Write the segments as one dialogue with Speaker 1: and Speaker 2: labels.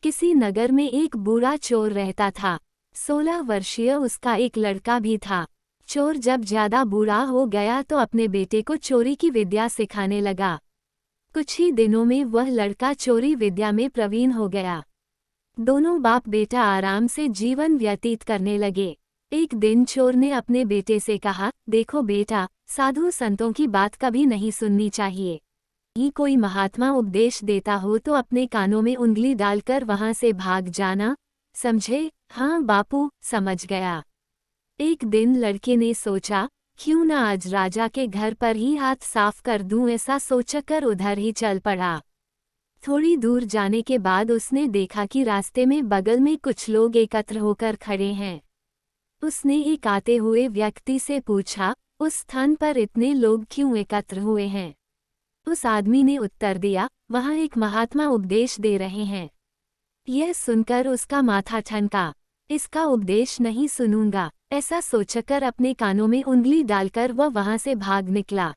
Speaker 1: किसी नगर में एक बूढ़ा चोर रहता था। 16 वर्षीय उसका एक लड़का भी था। चोर जब ज्यादा बूढ़ा हो गया तो अपने बेटे को चोरी की विद्या सिखाने लगा। कुछ ही दिनों में वह लड़का चोरी विद्या में प्रवीण हो गया। दोनों बाप बेटा आराम से जीवन व्यतीत करने लगे। एक दिन चोर ने अपने बेटे से कहा, देखो बेटा, साधु संतों की बात कभी नहीं सुननी चाहिए। ही कोई महात्मा उपदेश देता हो तो अपने कानों में उंगली डालकर वहां से भाग जाना, समझे? हाँ बापू, समझ गया। एक दिन लड़के ने सोचा, क्यों न आज राजा के घर पर ही हाथ साफ कर दूं। ऐसा सोचकर उधर ही चल पड़ा। थोड़ी दूर जाने के बाद उसने देखा कि रास्ते में बगल में कुछ लोग एकत्र होकर खड़े हैं। उसने एक आते हुए व्यक्ति से पूछा, उस स्थान पर इतने लोग क्यों एकत्र हुए हैं? उस आदमी ने उत्तर दिया, वहाँ एक महात्मा उपदेश दे रहे हैं। यह सुनकर उसका माथा ठनका। इसका उपदेश नहीं सुनूंगा, ऐसा सोचकर अपने कानों में उंगली डालकर वह वहां से भाग निकला।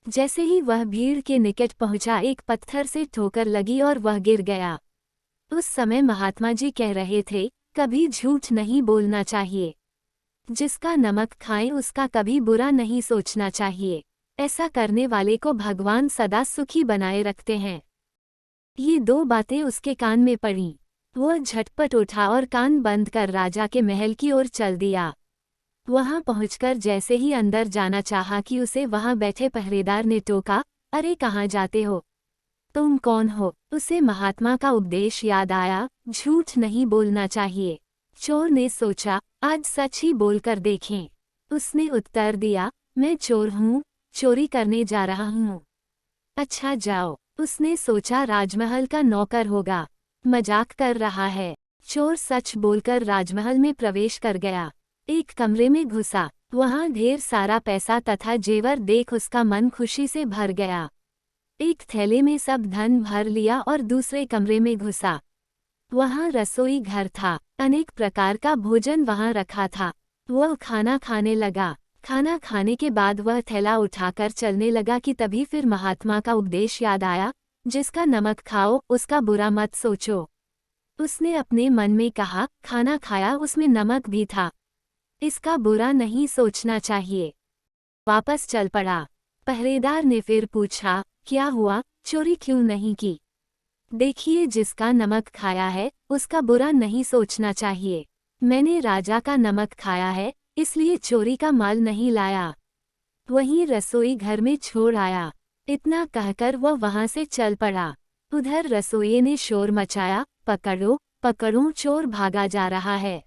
Speaker 1: जैसे ही वह भीड़ के निकट पहुंचा, एक पत्थर से ठोकर लगी और वह गिर गया। उस समय महात्मा जी कह रहे थे, कभी झूठ नहीं बोलना चाहिए। जिसका नमक खाए उसका कभी बुरा नहीं सोचना चाहिए। ऐसा करने वाले को भगवान सदा सुखी बनाए रखते हैं। ये दो बातें उसके कान में पड़ीं। वह झटपट उठा और कान बंद कर राजा के महल की ओर चल दिया। वहां पहुंचकर जैसे ही अंदर जाना चाहा कि उसे वहां बैठे पहरेदार ने टोका, अरे कहाँ जाते हो? तुम कौन हो? उसे महात्मा का उपदेश याद आया, झूठ नहीं बोलना चाहिए। चोर ने सोचा, आज सच ही बोलकर देखें। उसने उत्तर दिया, मैं चोर हूँ, चोरी करने जा रहा हूँ। अच्छा जाओ। उसने सोचा राजमहल का नौकर होगा, मजाक कर रहा है। चोर सच बोलकर राजमहल में प्रवेश कर गया। एक कमरे में घुसा। वहां ढेर सारा पैसा तथा जेवर देख उसका मन खुशी से भर गया। एक थैले में सब धन भर लिया और दूसरे कमरे में घुसा। वहां रसोई घर था। अनेक प्रकार का भोजन वहां रखा था। वह खाना खाने लगा। खाना खाने के बाद वह थैला उठाकर चलने लगा कि तभी फिर महात्मा का उपदेश याद आया, जिसका नमक खाओ उसका बुरा मत सोचो। उसने अपने मन में कहा, खाना खाया उसमें नमक भी था, इसका बुरा नहीं सोचना चाहिए। वापस चल पड़ा। पहरेदार ने फिर पूछा, क्या हुआ, चोरी क्यों नहीं की? देखिए, जिसका नमक खाया है उसका बुरा नहीं सोचना चाहिए। मैंने राजा का नमक खाया है, इसलिए चोरी का माल नहीं लाया। वहीं रसोई घर में छोड़ आया। इतना कहकर वह वहां से चल पड़ा। उधर रसोइये ने शोर मचाया, पकड़ो पकड़ो, चोर भागा जा रहा है।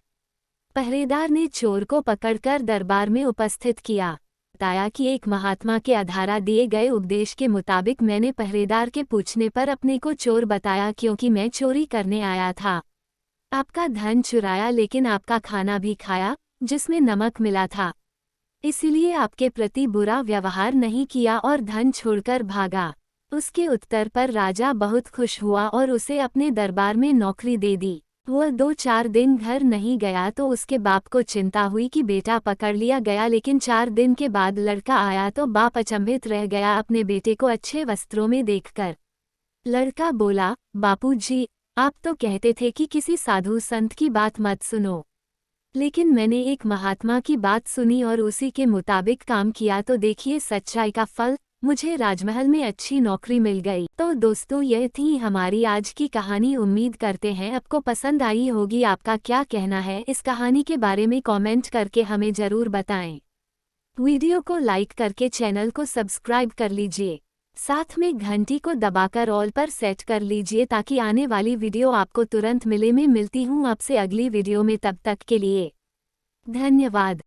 Speaker 1: पहरेदार ने चोर को पकड़कर दरबार में उपस्थित किया। बताया कि एक महात्मा के आधारा दिए गए उपदेश के मुताबिक मैंने पहरेदार के पूछने पर अपने को चोर बताया, क्योंकि मैं चोरी करने आया था। आपका धन चुराया, लेकिन आपका खाना भी खाया जिसमें नमक मिला था। इसलिए आपके प्रति बुरा व्यवहार नहीं किया और धन छोड़कर भागा। उसके उत्तर पर राजा बहुत खुश हुआ और उसे अपने दरबार में नौकरी दे दी। वह 2-4 दिन घर नहीं गया तो उसके बाप को चिंता हुई कि बेटा पकड़ लिया गया, लेकिन 4 दिन के बाद लड़का आया तो बाप अचंभित रह गया अपने बेटे को अच्छे वस्त्रों में देखकर। लड़का बोला, बापूजी, आप तो कहते थे कि किसी साधु संत की बात मत सुनो, लेकिन मैंने एक महात्मा की बात सुनी और उसी के मुताबिक काम किया तो देखिए सच्चाई का फल, मुझे राजमहल में अच्छी नौकरी मिल गई। तो दोस्तों, यह थी हमारी आज की कहानी। उम्मीद करते हैं आपको पसंद आई होगी। आपका क्या कहना है इस कहानी के बारे में कमेंट करके हमें ज़रूर बताएं। वीडियो को लाइक करके चैनल को सब्सक्राइब कर लीजिए। साथ में घंटी को दबाकर ऑल पर सेट कर लीजिए ताकि आने वाली वीडियो आपको तुरंत मिले। मैं मिलती हूँ आपसे अगली वीडियो में, तब तक के लिए धन्यवाद।